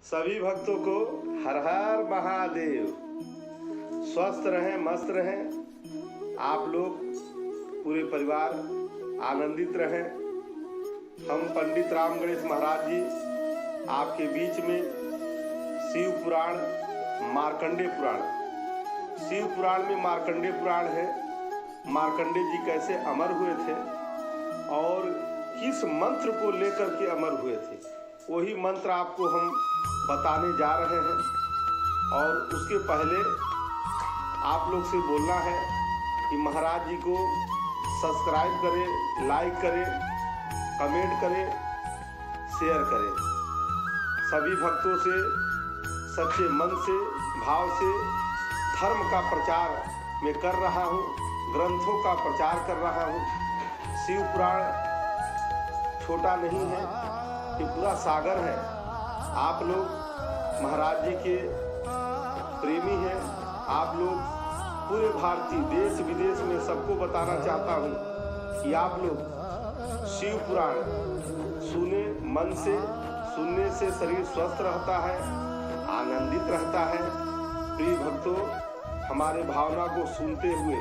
सभी भक्तों को हर हर महादेव। स्वस्थ रहें, मस्त रहें। आप लोग पूरे परिवार आनंदित रहें। हम पंडित राम गणेश महाराज जी आपके बीच में शिव पुराण, मार्कंडेय पुराण। शिव पुराण में मार्कंडेय पुराण है। मार्कंडेय जी कैसे अमर हुए थे और किस मंत्र को लेकर के अमर हुए थे, वही मंत्र आपको हम बताने जा रहे हैं। और उसके पहले आप लोग से बोलना है कि महाराज जी को सब्सक्राइब करें, लाइक करें, कमेंट करें, शेयर करें। सभी भक्तों से सच्चे मन से, भाव से धर्म का प्रचार मैं कर रहा हूँ, ग्रंथों का प्रचार कर रहा हूँ। शिव पुराण छोटा नहीं है, ये पूरा सागर है। आप लोग महाराज जी के प्रेमी हैं। आप लोग पूरे भारतीय देश विदेश में सबको बताना चाहता हूँ कि आप लोग शिव पुराण सुने। मन से सुनने से शरीर स्वस्थ रहता है, आनंदित रहता है। प्रिय भक्तों, हमारे भावना को सुनते हुए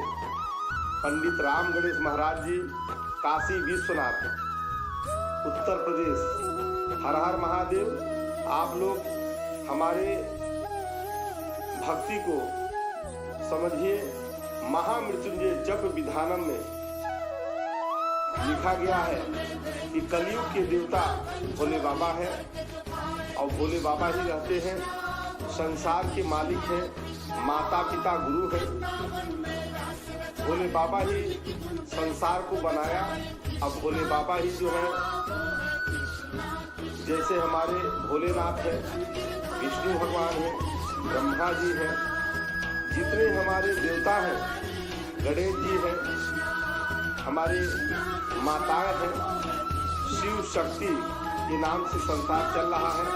पंडित राम गणेश महाराज जी, काशी विश्वनाथ, उत्तर प्रदेश, हर हर महादेव। आप लोग हमारे भक्ति को समझिए। महामृत्युंजय जप विधानम में लिखा गया है कि कलयुग के देवता भोले बाबा है और भोले बाबा ही रहते हैं। संसार के मालिक हैं, माता पिता गुरु हैं। भोले बाबा ही संसार को बनाया। अब भोले बाबा ही जो है, जैसे हमारे भोलेनाथ है, विष्णु भगवान है, ब्रह्मा जी हैं, जितने हमारे देवता हैं, गणेश जी हैं, हमारे माताएं हैं, शिव शक्ति के नाम से संसार चल रहा है।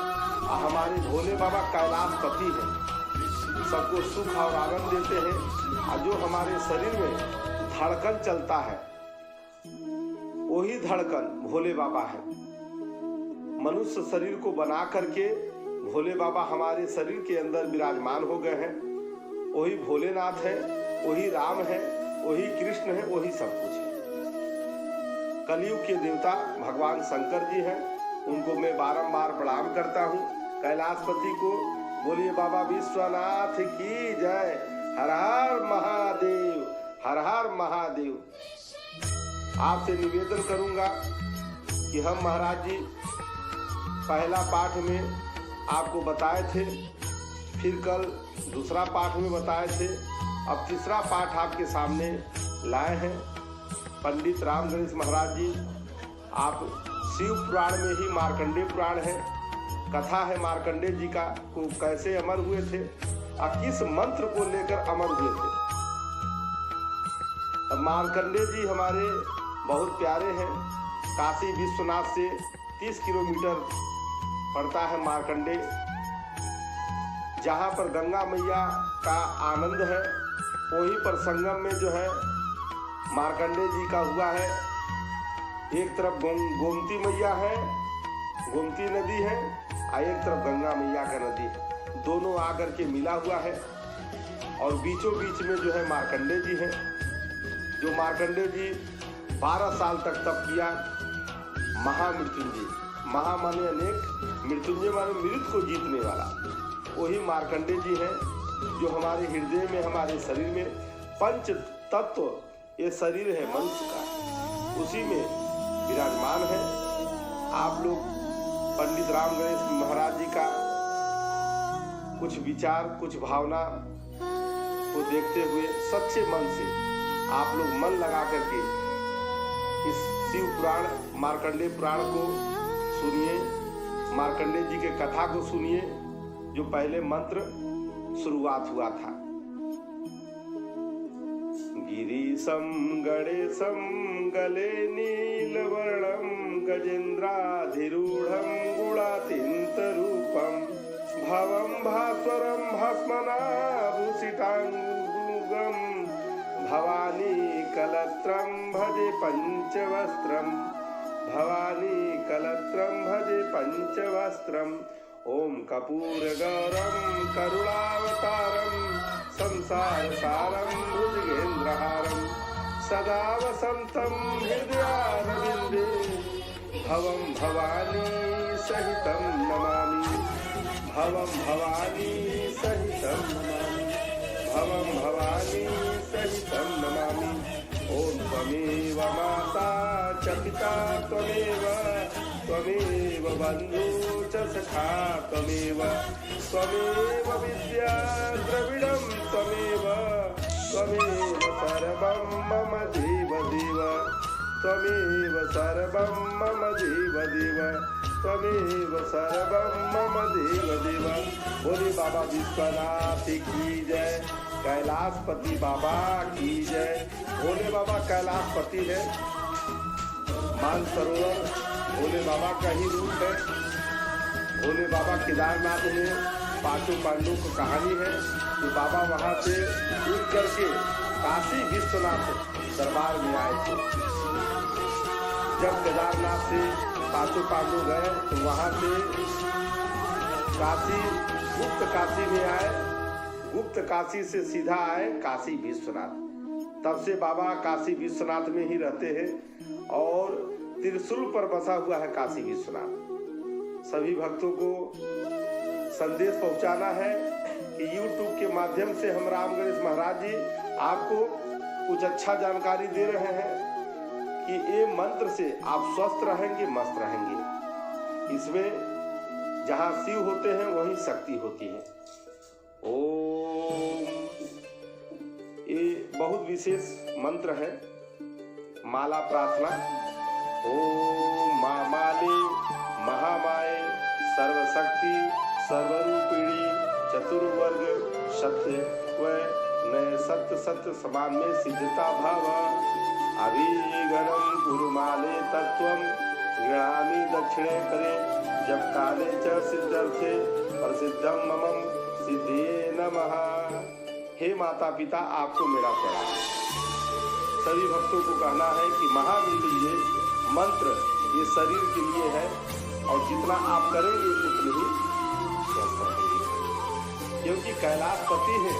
और हमारे भोले बाबा कैलाशपति हैं, सबको सुख और आनंद देते हैं। और जो हमारे शरीर में धड़कन चलता है, वही धड़कन भोले बाबा है। मनुष्य शरीर को बना करके भोले बाबा हमारे शरीर के अंदर विराजमान हो गए हैं। वही भोलेनाथ है, वही राम है, वही कृष्ण है, वही सब कुछ है। कलयुग के देवता भगवान शंकर जी हैं, उनको मैं बारंबार प्रणाम करता हूँ। कैलाशपति को बोलिए बाबा विश्वनाथ की जय। हर हर महादेव, हर हर महादेव। आपसे निवेदन करूंगा कि हम महाराज जी पहला पाठ में आपको बताए थे, फिर कल दूसरा पाठ में बताए थे, अब तीसरा पाठ आपके सामने लाए हैं। पंडित राम गणेश महाराज जी, आप शिव पुराण में ही मार्कंडेय पुराण है, कथा है मार्कंडेय जी का को कैसे अमर हुए थे और किस मंत्र को लेकर अमर हुए थे। मार्कंडेय जी हमारे बहुत प्यारे हैं। काशी विश्वनाथ से 30 किलोमीटर पड़ता है मार्कंडेय, जहाँ पर गंगा मैया का आनंद है। वहीं पर संगम में जो है मार्कंडेय जी का हुआ है। एक तरफ गोमती मैया है, गोमती नदी है, और एक तरफ गंगा मैया का नदी है। दोनों आकर के मिला हुआ है और बीचों बीच में जो है मार्कंडेय जी हैं। जो मार्कंडेय जी 12 साल तक तप किया। महामृत्युंजय, महा माने अनेक, मृत्युंजय माने मृत को जीतने वाला, वही मार्कंडेय जी हैं। जो हमारे हृदय में, हमारे शरीर में पंच तत्व, ये शरीर है मनुष्य का, उसी में विराजमान है। आप लोग पंडित राम गणेश महाराज जी का कुछ विचार, कुछ भावना को देखते हुए सच्चे मन से आप लोग मन लगा करके इस शिव पुराण, मार्कंडेय पुराण को सुनिए। मार्कंडेय जी के कथा को सुनिए, जो पहले मंत्र शुरुआत हुआ था। गिरीशं गणेशं गले नीलवर्णं गजेन्द्राधिरूढं गुणातीतरूपं भवं भास्वरं भस्मनाभूषितांगुं भवानी कलत्रं भजे पंचवस्त्रं, भवानी कलत्रं भजे पंचवस्त्रं। ओम कपूर गौरम करुणावतारम संसार सारम भुजगेंद्रहारम सदा वसंतम हृदयारविंदे भवम भवानी सहितं नमामि भवम भवानी सहितं नमामि भवम भवानी सहितं नमामि। ओम त्वमेव माता च पिता त्वमेव त्वमेव बन्धु च सखा त्वमेव त्वमेव विद्या द्रविणं त्वमेव त्वमेव सर्वं मम देव देव त्वमेव सर्वं मम देव देव त्वमेव सर्वं मम देव देव। बोले बाबा विश्वनाथ की जय, कैलाशपति बाबा की जय। भोले बाबा कैलाशपति है, मानसरोवर भोले बाबा का ही रूप है। भोले बाबा केदारनाथ में पांचों पांडवों की कहानी है कि बाबा वहां से उठ करके काशी विश्वनाथ दरबार में आए थे। जब केदारनाथ से पांचों पांडव गए तो वहां से काशी गुप्त काशी में आए, गुप्त काशी से सीधा आए काशी विश्वनाथ। तब से बाबा काशी विश्वनाथ में ही रहते हैं और त्रिशूल पर बसा हुआ है काशी विश्वनाथ। सभी भक्तों को संदेश पहुंचाना है कि YouTube के माध्यम से हम राम गणेश महाराज जी आपको कुछ अच्छा जानकारी दे रहे हैं कि ये मंत्र से आप स्वस्थ रहेंगे, मस्त रहेंगे। इसमें जहां शिव होते हैं वहीं शक्ति होती है। ओम, ये बहुत विशेष मंत्र है, माला प्रार्थना। ओम मां माले महामाये सर्वशक्ति सर्वरूपिणी चतुर्वर्ग सत्य व नए सत्य सत्य समान में सिद्धता भाव अभिगणम गुरुमाले तत्वम गृणामि दक्षिणे करे जब काले च सिद्धर्थे प्रसिद्धम ममम सिद्धिये नमः। हे माता पिता, आपको मेरा प्रणाम। सभी भक्तों को कहना है कि महामृत्युंजय मंत्र ये शरीर के लिए है और जितना आप करेंगे उतने ही स्वस्थ रहेंगे, क्योंकि कैलाशपति है।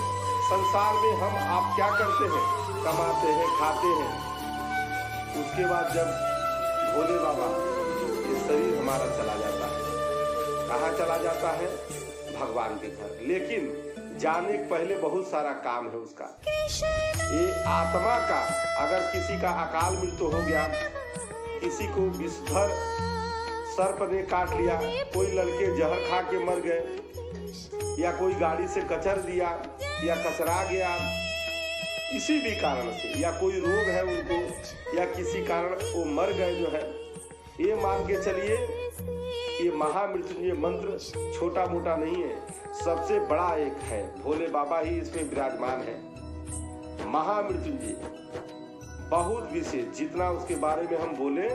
संसार में हम आप क्या करते हैं? कमाते हैं, खाते हैं। उसके बाद जब भोले बाबा ये शरीर हमारा चला जाता है, कहाँ चला जाता है? भगवान के घर। लेकिन जाने के पहले बहुत सारा काम है उसका। ये आत्मा का अगर किसी का अकाल मृत्यु हो गया, किसी को विषधर सर्प ने काट लिया, कोई लड़के जहर खा के मर गए, या कोई गाड़ी से कचर दिया या कचरा गया, किसी भी कारण से, या कोई रोग है उनको, या किसी कारण वो मर गए जो है, ये मान के चलिए ये महामृत्युंजय मंत्र छोटा मोटा नहीं है, सबसे बड़ा एक है। भोले बाबा ही इसमें विराजमान है। महामृत्युंजय बहुत विशेष, जितना उसके बारे में हम बोले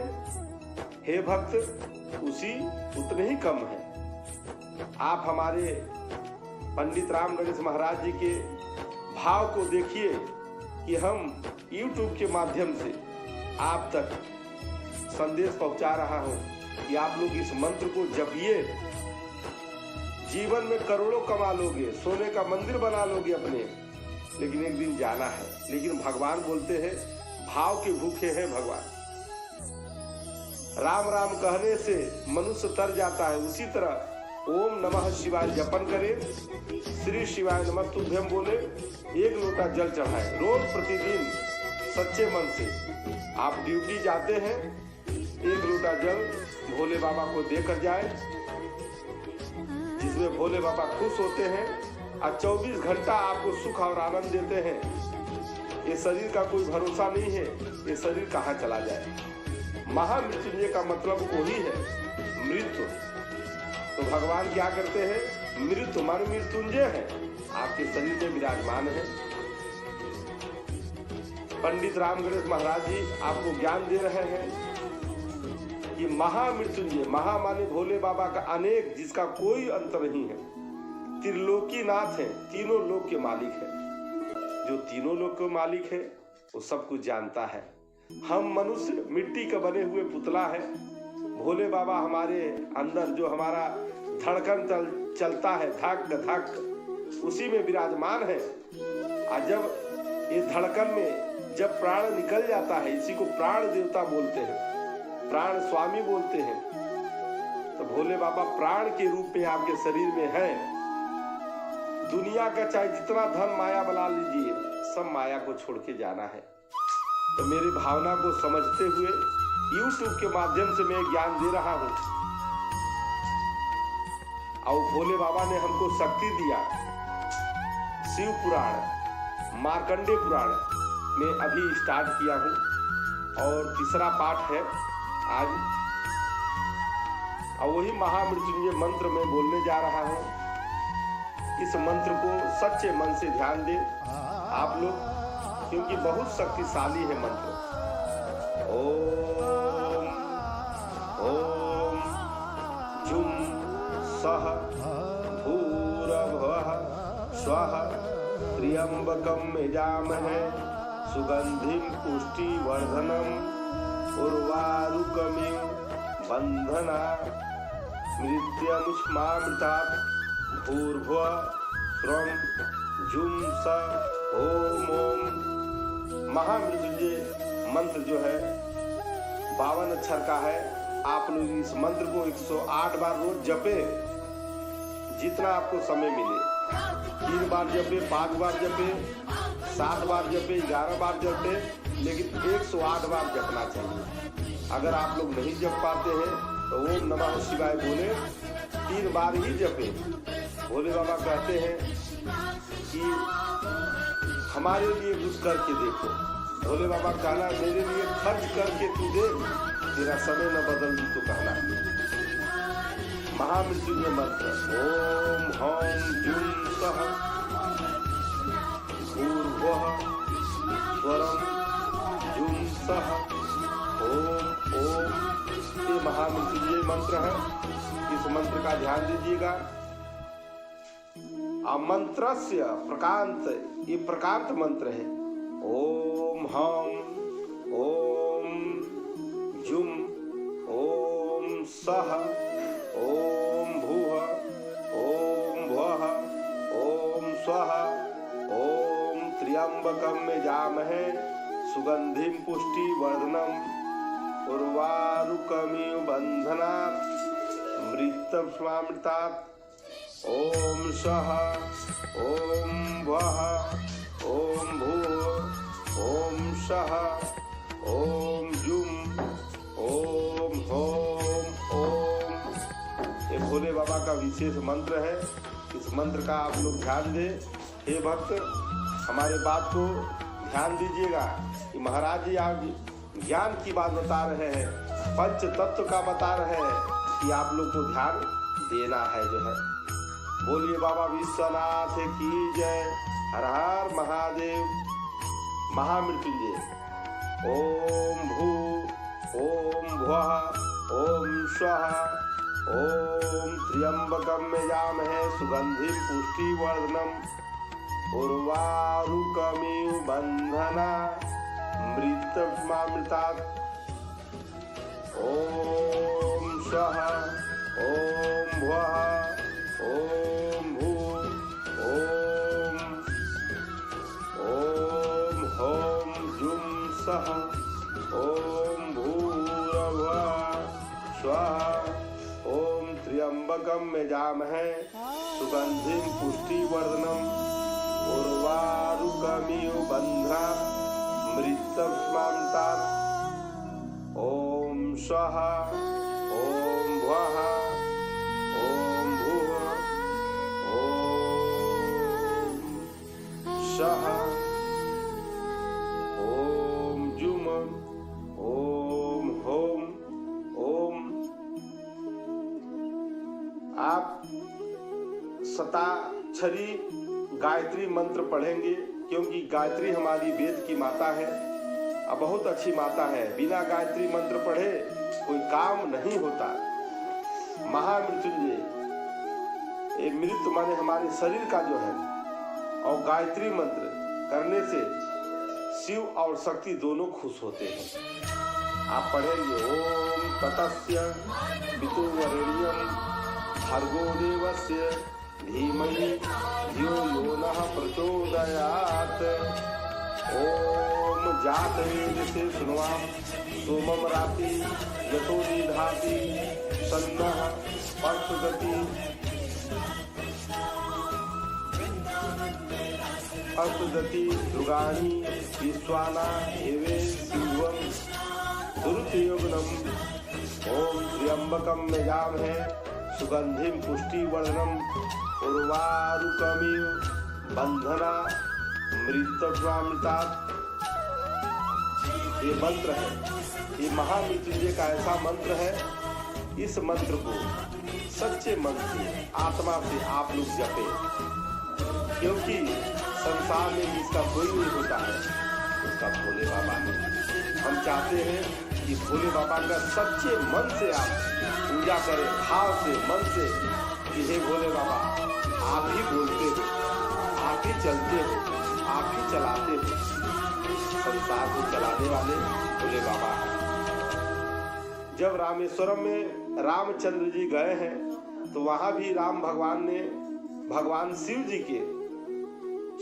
हे भक्त उतने ही कम है। आप हमारे पंडित राम गणेश महाराज जी के भाव को देखिए कि हम YouTube के माध्यम से आप तक संदेश पहुंचा रहा हूं कि आप लोग इस मंत्र को जपिए। जीवन में करोड़ों कमा लोगे, सोने का मंदिर बना लोगे अपने, लेकिन एक दिन जाना है। लेकिन भगवान बोलते हैं भाव के भूखे हैं भगवान। राम राम कहने से मनुष्य तर जाता है, उसी तरह ओम नमः शिवाय जपन करें, श्री शिवाय नमस्तुभ्यम बोले, एक लोटा जल चढ़ाए रोज प्रतिदिन सच्चे मन से। आप ड्यूटी जाते हैं, एक लोटा जल भोले बाबा को देकर जाए, जिसमें भोले बाबा खुश होते हैं और 24 घंटा आपको सुख और आनंद देते हैं। ये शरीर का कोई भरोसा नहीं है, ये शरीर कहाँ चला जाए। महामृत्युंजय का मतलब वही है, मृत्यु। तो भगवान क्या करते हैं? मृत्यु माने मृत्युंजय है, आपके शरीर में विराजमान है। पंडित राम गणेश महाराज जी आपको ज्ञान दे रहे हैं कि महामृत्युंजय, महा माने भोले बाबा का अनेक, जिसका कोई अंत नहीं है। त्रिलोकीनाथ है, तीनों लोक के मालिक है। जो तीनों लोक के मालिक है वो सब कुछ जानता है। हम मनुष्य मिट्टी का बने हुए पुतला है। भोले बाबा हमारे अंदर जो हमारा धड़कन चलता है, धक धक, उसी में विराजमान है। और जब ये धड़कन में जब प्राण निकल जाता है, इसी को प्राण देवता बोलते हैं, प्राण स्वामी बोलते हैं। तो भोले बाबा प्राण के रूप में आपके शरीर में है। दुनिया का चाहे जितना धन माया बना लीजिए, सब माया को छोड़ के जाना है। तो मेरी भावना को समझते हुए YouTube के माध्यम से मैं ज्ञान दे रहा हूँ। और भोले बाबा ने हमको शक्ति दिया। शिव पुराण, मार्कंडे पुराण में अभी स्टार्ट किया हूँ और तीसरा पाठ है आज। और वही महामृत्युंजय मंत्र में बोलने जा रहा हूँ। इस मंत्र को सच्चे मन से ध्यान दें आप लोग, क्योंकि बहुत शक्तिशाली है मंत्र। ओम ओम जुम सह भूरभुवः स्वः त्र्यंबकं यजामहे सुगंधिं पुष्टिवर्धनम् उर्वारुकमिव बन्धनात् मृत्युमुष्मामृतात् भूर्भुवः स्वं जुम स ओम ओम। महामृत्युंजय मंत्र जो है 52 अक्षर का है। आप लोग इस मंत्र को 108 बार रोज जपे, जितना आपको समय मिले। 3 बार जपे, 5 बार जपे, 7 बार जपे, 11 बार जपे, लेकिन 108 बार जपना चाहिए। अगर आप लोग नहीं जप पाते हैं तो ओम नमः शिवाय बोले 3 बार ही जपे। भोले बाबा कहते हैं कि हमारे लिए कुछ करके देखो। भोले बाबा कहना, मेरे लिए खर्च करके तू दे, तेरा समय न बदल दी तो कहना। महामृत्युंजय मंत्र ओम हौम जुम सह भूर्भुवः स्वरम जुम सह ओम ओम। ये महामृत्युंजय मंत्र है, इस मंत्र का ध्यान दीजिएगा। मंत्रस्य प्रकांत, ये प्रकांत मंत्र है। ओम हम ओम जुम ओम सह ओम भूः ओम भुवः ओम स्वः ओम त्र्यंबकं यजामहे सुगंधिं पुष्टिवर्धनम् उर्वारुकमिव बन्धनात् मृत्युमुष्मामृतात् ओम सः ओम वः ओम भूः ओम सः ओम जुम ओम होम ओम। ये भोले बाबा का विशेष मंत्र है। इस मंत्र का आप लोग ध्यान दें। हे भक्त, हमारे बात को ध्यान दीजिएगा कि महाराज जी आप ज्ञान की बात बता रहे हैं, पंच तत्व का बता रहे हैं कि आप लोग को ध्यान देना है जो है। बोलिए बाबा विश्वनाथ की जय। हर हर महादेव। महामृत्युंजय ओम भू ओम भुवः ओम स्वः ओम त्र्यंबकं यजामहे सुगंधिं पुष्टिवर्धनम् उर्वारुकमिव बन्धनात् मृत्युमुष्मामृतात् ओम स्वः ओम भुवः ओम भूः ओम ओम होम जुम सह ओम भूर्भुवः स्वः ओम त्र्यंबकं यजामहे सुगंधिं पुष्टिवर्धनम् उर्वारुकमिव बन्धनात् मृत्युमुष्मामृतात् ओम स्वः ओम भुवः ओम भूः ओम सः ओम जुम ओम होम ओम। आप शताक्षरी गायत्री मंत्र पढ़ेंगे, क्योंकि गायत्री हमारी वेद की माता है और बहुत अच्छी माता है। बिना गायत्री मंत्र पढ़े कोई काम नहीं होता। महामृत्युंजय, ये मृत्यु माने हमारे शरीर का जो है, और गायत्री मंत्र करने से शिव और शक्ति दोनों खुश होते हैं। आप पढ़ेंगे ओम ततस्य वितुर्वरेण्यं भर्गो देवस्य धीमहि धियो यो नः प्रचोदयात्। ओम जातवेदसे शृण्वाम सोमम राति यतो निधाति सन्नः अस्तुगति अस्तुगति दुर्गाणि विश्वाना एवे शिवम दुरुपयोगनम। ओम त्र्यंबकम यजामहे सुगंधिम पुष्टिवर्धनम उर्वारुकमिव बंधना मृत्युर्वामितात्। ये मंत्र है, ये महामृत्युंजय का ऐसा मंत्र है। इस मंत्र को सच्चे मन से आत्मा से आप लोग जपे, क्योंकि संसार में जिसका कोई नहीं होता है उसका भोले बाबा है। हम चाहते हैं कि भोले बाबा का सच्चे मन से आप पूजा करें, भाव से, मन से कि हे भोले बाबा, आप ही बोलते हो, आप ही चलते हो, आप ही चलाते हो। संसार को चलाने वाले भोले बाबा हैं। जब रामेश्वरम में रामचंद्र जी गए हैं तो वहां भी राम भगवान ने भगवान शिव जी के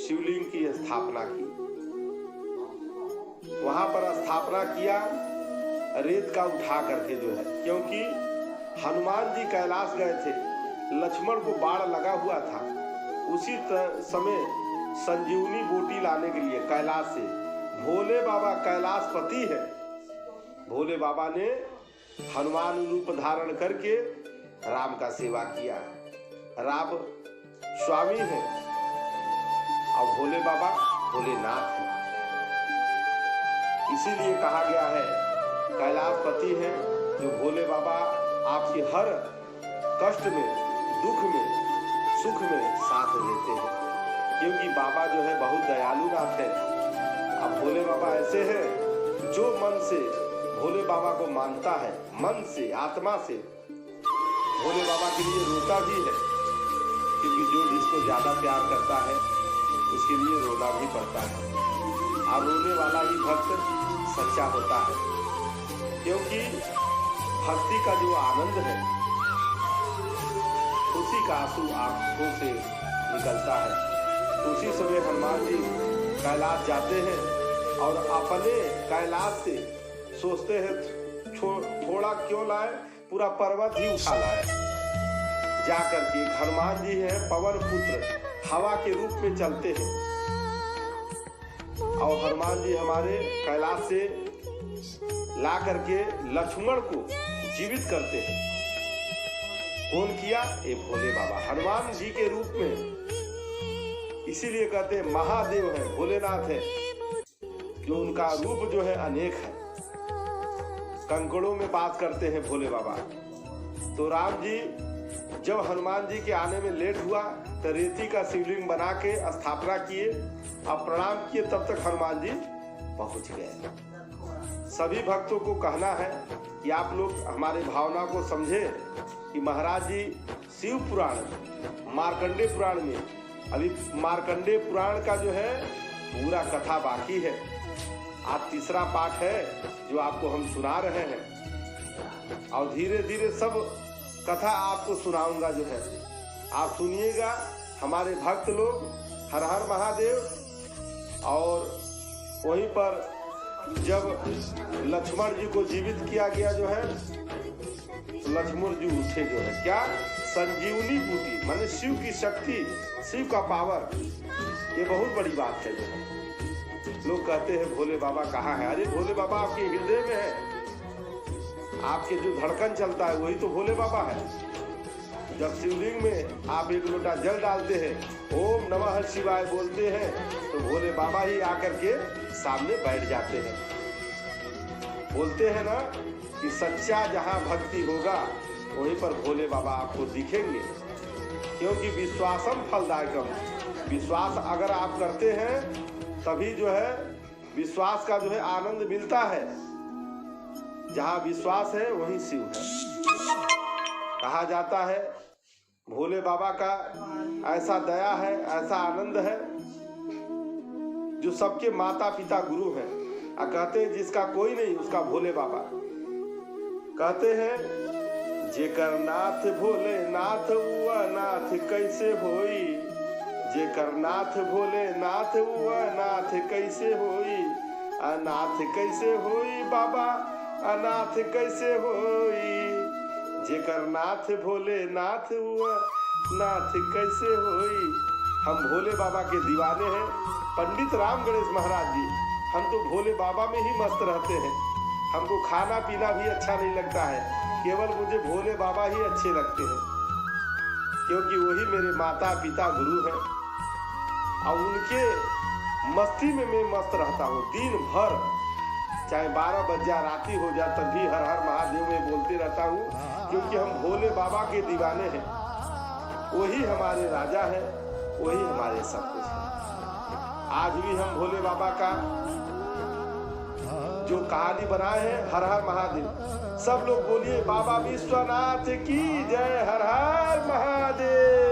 शिवलिंग की स्थापना की। वहां पर स्थापना किया रेत का उठा करके जो है, क्योंकि हनुमान जी कैलाश गए थे, लक्ष्मण को बाण लगा हुआ था। उसी समय संजीवनी बूटी लाने के लिए कैलाश से, भोले बाबा कैलाशपति है, भोले बाबा ने हनुमान रूप धारण करके राम का सेवा किया। राम स्वामी है और भोले बाबा भोलेनाथ है। इसीलिए कहा गया है कैलाशपति है जो भोले बाबा आपके हर कष्ट में, दुख में, सुख में साथ देते हैं, क्योंकि बाबा जो है बहुत दयालु नाथ है। अब भोले बाबा ऐसे हैं जो मन से भोले बाबा को मानता है, मन से, आत्मा से, भोले बाबा के लिए रोता भी है, क्योंकि जो जिसको ज्यादा प्यार करता है उसके लिए रोना भी पड़ता है। और रोने वाला ही भक्त सच्चा होता है, क्योंकि भक्ति का जो आनंद है उसी का आंसू आंखों से निकलता है। उसी समय हनुमान जी कैलाश जाते हैं और अपने कैलाश से सोचते हैं थोड़ा क्यों लाए, पूरा पर्वत ही उठा लाए। जाकर के हनुमान जी हैं पवन पुत्र, हवा के रूप में चलते हैं और हनुमान जी हमारे कैलाश से ला करके लक्ष्मण को जीवित करते हैं। कौन किया? ये भोले बाबा हनुमान जी के रूप में। इसीलिए कहते हैं महादेव है, भोलेनाथ है, जो उनका रूप जो है अनेक है। कंकड़ों में बात करते हैं भोले बाबा। तो राम जी जब हनुमान जी के आने में लेट हुआ तो रेती का शिवलिंग बना के स्थापना किए, अब प्रणाम किए, तब तक हनुमान जी पहुंच गए। सभी भक्तों को कहना है कि आप लोग हमारे भावना को समझे कि महाराज जी शिव पुराण, मार्कंडे पुराण में, अभी मार्कंडे पुराण का जो है पूरा कथा बाकी है। आज तीसरा पाठ है जो आपको हम सुना रहे हैं और धीरे धीरे सब कथा आपको सुनाऊंगा जो है, आप सुनिएगा। हमारे भक्त लोग हर हर महादेव। और वहीं पर जब लक्ष्मण जी को जीवित किया गया जो है, लक्ष्मण जी उठे जो है, क्या संजीवनी बूटी, माने शिव की शक्ति, शिव का पावर, ये बहुत बड़ी बात है जो है। लोग कहते हैं भोले बाबा कहाँ है? अरे भोले बाबा आपके हृदय में है, आपके जो धड़कन चलता है वही तो भोले बाबा है। जब शिवलिंग में आप एक लोटा जल डालते हैं, ओम नमः शिवाय बोलते हैं, तो भोले बाबा ही आकर के सामने बैठ जाते हैं। बोलते हैं ना कि सच्चा जहाँ भक्ति होगा वहीं पर भोले बाबा आपको दिखेंगे, क्योंकि विश्वासम फलदायकम। विश्वास अगर आप करते हैं तभी जो है विश्वास का जो है आनंद मिलता है। जहाँ विश्वास है वहीं शिव है। कहा जाता है भोले बाबा का ऐसा दया है, ऐसा आनंद है, जो सबके माता पिता गुरु हैं। कहते हैं जिसका कोई नहीं उसका भोले बाबा। कहते हैं जेकर नाथ भोले नाथ हुआ नाथ कैसे होई, जेकर नाथ भोले नाथ हुआ नाथ कैसे होई, अनाथ कैसे होई बाबा अनाथ कैसे होई, जेकर नाथ भोले नाथ हुआ नाथ कैसे होई। हम भोले बाबा के दीवाने हैं। पंडित राम गणेश महाराज जी, हम तो भोले बाबा में ही मस्त रहते हैं। हमको खाना पीना भी अच्छा नहीं लगता है, केवल मुझे भोले बाबा ही अच्छे लगते हैं, क्योंकि वही मेरे माता पिता गुरु हैं और उनके मस्ती में मैं मस्त रहता हूँ दिन भर। चाहे 12 बज जा राती हो जा तब भी हर हर महादेव में बोलते रहता हूँ, क्योंकि हम भोले बाबा के दीवाने हैं। वही हमारे राजा है, वही हमारे सब कुछ है। आज भी हम भोले बाबा का जो कहानी बनाए हैं, हर हर महादेव। सब लोग बोलिए बाबा विश्वनाथ की जय, हर हर महादेव।